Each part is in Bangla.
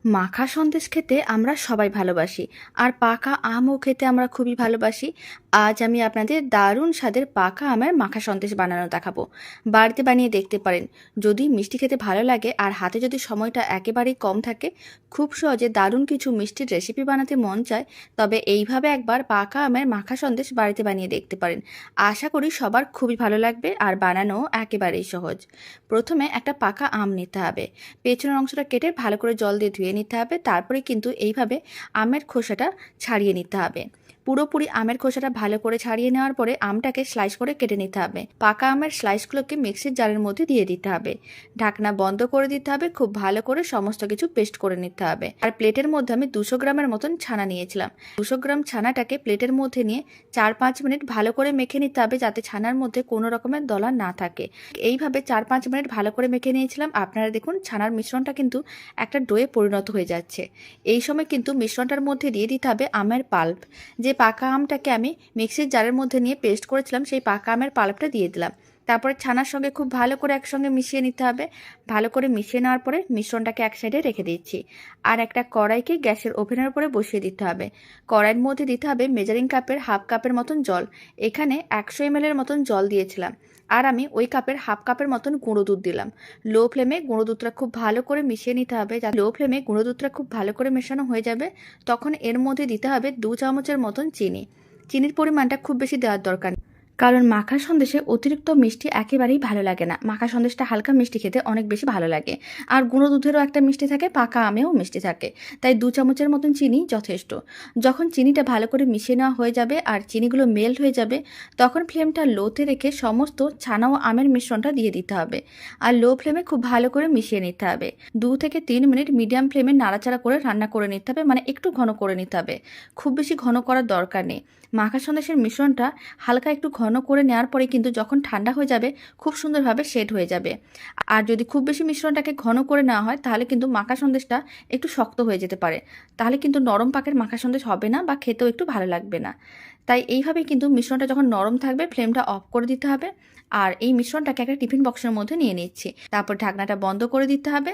মাখা সন্দেশ খেতে আমরা সবাই ভালোবাসি, আর পাকা আমও খেতে আমরা খুবই ভালোবাসি। আজ আমি আপনাদের দারুণ স্বাদের পাকা আমের মাখা সন্দেশ বানানো দেখাবো। বাড়িতে বানিয়ে দেখতে পারেন। যদি মিষ্টি খেতে ভালো লাগে আর হাতে যদি সময়টা একেবারেই কম থাকে, খুব সহজে দারুণ কিছু মিষ্টির রেসিপি বানাতে মন চায়, তবে এইভাবে একবার পাকা আমের মাখা সন্দেশ বাড়িতে বানিয়ে দেখতে পারেন। আশা করি সবার খুবই ভালো লাগবে, আর বানানো একেবারেই সহজ। প্রথমে একটা পাকা আম নিতে হবে। পেছনের অংশটা কেটে ভালো করে জল দিয়ে ধুয়ে নিতে হবে। তারপরে কিন্তু এইভাবে আমের খোসাটা ছাড়িয়ে নিতে হবে। পুরোপুরি আমের খোসাটা ভালো করে ছাড়িয়ে নেওয়ার পরে আমটাকে স্লাইস করে কেটে নিতে হবে। পাকা আমের স্লাইসগুলোকে মিক্সির জারের মধ্যে দিয়ে দিতে হবে। ঢাকনা বন্ধ করে দিতে হবে। খুব ভালো করে সমস্ত কিছু পেস্ট করে নিতে হবে। আর প্লেটের মধ্যে আমি 200 গ্রামের মতন ছানা নিয়েছিলাম। 200 গ্রাম ছানাটাকে প্লেটের মধ্যে নিয়ে 4-5 মিনিট ভালো করে মেখে নিতে হবে, যাতে ছানার মধ্যে কোনো রকমের দলা না থাকে। এইভাবে 4-5 মিনিট ভালো করে মেখে নিয়েছিলাম। আপনারা দেখুন ছানার মিশ্রণটা কিন্তু একটা ডোয়ে পরিণত হয়ে যাচ্ছে। এই সময় কিন্তু মিশ্রণটার মধ্যে দিয়ে দিতে হবে আমের পাল্প। যে পাকা আমটাকে আমি মিক্সির জারের মধ্যে নিয়ে পেস্ট করেছিলাম, সেই পাকা আমের পাল্পটা দিয়ে দিলাম। তারপরে ছানার সঙ্গে খুব ভালো করে একসঙ্গে মিশিয়ে নিতে হবে। ভালো করে মিশিয়ে নেওয়ার পরে মিশ্রণটাকে এক সাইডে রেখে দিচ্ছি। আর একটা কড়াইকে গ্যাসের ওভেনের উপরে বসিয়ে দিতে হবে। কড়াইয়ের মধ্যে দিতে হবে মেজারিং কাপের হাফ কাপের মতন জল। এখানে 100 ml এর মতন জল দিয়েছিলাম। আর আমি ওই কাপের হাফ কাপের মতন গুঁড়ো দুধ দিলাম। লো ফ্লেমে গুঁড়ো দুধটা খুব ভালো করে মিশিয়ে নিতে হবে। লো ফ্লেমে গুঁড়ো দুধটা খুব ভালো করে মেশানো হয়ে যাবে, তখন এর মধ্যে দিতে হবে 2 চামচের মতন চিনি। চিনির পরিমাণটা খুব বেশি দেওয়ার দরকার নেই, কারণ মাখা সন্দেশে অতিরিক্ত মিষ্টি একেবারেই ভালো লাগে না। মাখা সন্দেশটা হালকা মিষ্টি খেতে অনেক বেশি ভালো লাগে। আর গুঁড়ো দুধেরও একটা মিষ্টি থাকে, পাকা আমেও মিষ্টি থাকে, তাই 2 চামচের মতন চিনি যথেষ্ট। যখন চিনিটা ভালো করে মিশিয়ে নেওয়া হয়ে যাবে আর চিনিগুলো মেল্ট হয়ে যাবে, তখন ফ্লেমটা লোতে রেখে সমস্ত ছানা ও আমের মিশ্রণটা দিয়ে দিতে হবে। আর লো ফ্লেমে খুব ভালো করে মিশিয়ে নিতে হবে। 2 থেকে 3 মিনিট মিডিয়াম ফ্লেমে নাড়াচাড়া করে রান্না করে নিতে হবে, মানে একটু ঘন করে নিতে হবে। খুব বেশি ঘন করার দরকার নেই। মাখা সন্দেশের মিশ্রণটা হালকা একটু ঘন করে নেওয়ার পরে কিন্তু যখন ঠান্ডা হয়ে যাবে, খুব সুন্দরভাবে সেট হয়ে যাবে। আর যদি খুব বেশি মিশ্রণটাকে ঘন করে নেওয়া হয়, তাহলে কিন্তু মাখা সন্দেশটা একটু শক্ত হয়ে যেতে পারে। তাহলে কিন্তু নরম পাকের মাখা সন্দেশ হবে না, বা খেতেও একটু ভালো লাগবে না। তাই এইভাবে কিন্তু মিশ্রণটা যখন নরম থাকবে, ফ্লেমটা অফ করে দিতে হবে। আর এই মিশ্রণটাকে একটা টিফিন বক্সের মধ্যে নিয়ে নিচ্ছি। তারপর ঢাকনাটা বন্ধ করে দিতে হবে।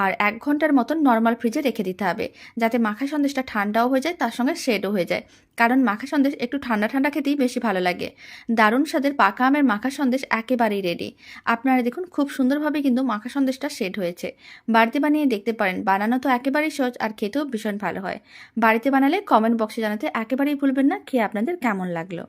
আর 1 ঘন্টার মতন নর্মাল ফ্রিজে রেখে দিতে হবে, যাতে মাখা সন্দেশটা ঠান্ডাও হয়ে যায়, তার সঙ্গে সেটও হয়ে যায়। কারণ মাখা সন্দেশ একটু ঠান্ডা ঠান্ডা খেতেই বেশি ভালো লাগে। দারুণ স্বাদের পাকা আমের মাখা সন্দেশ একেবারেই রেডি। আপনারা দেখুন খুব সুন্দরভাবে কিন্তু মাখা সন্দেশটা সেট হয়েছে। বাড়িতে বানিয়ে দেখতে পারেন। বানানো তো একেবারেই সহজ, আর খেতেও ভীষণ ভালো হয়। বাড়িতে বানালে কমেন্ট বক্সে জানাতে একেবারেই ভুলবেন না খেয়ে আপনাদের কেমন লাগলো।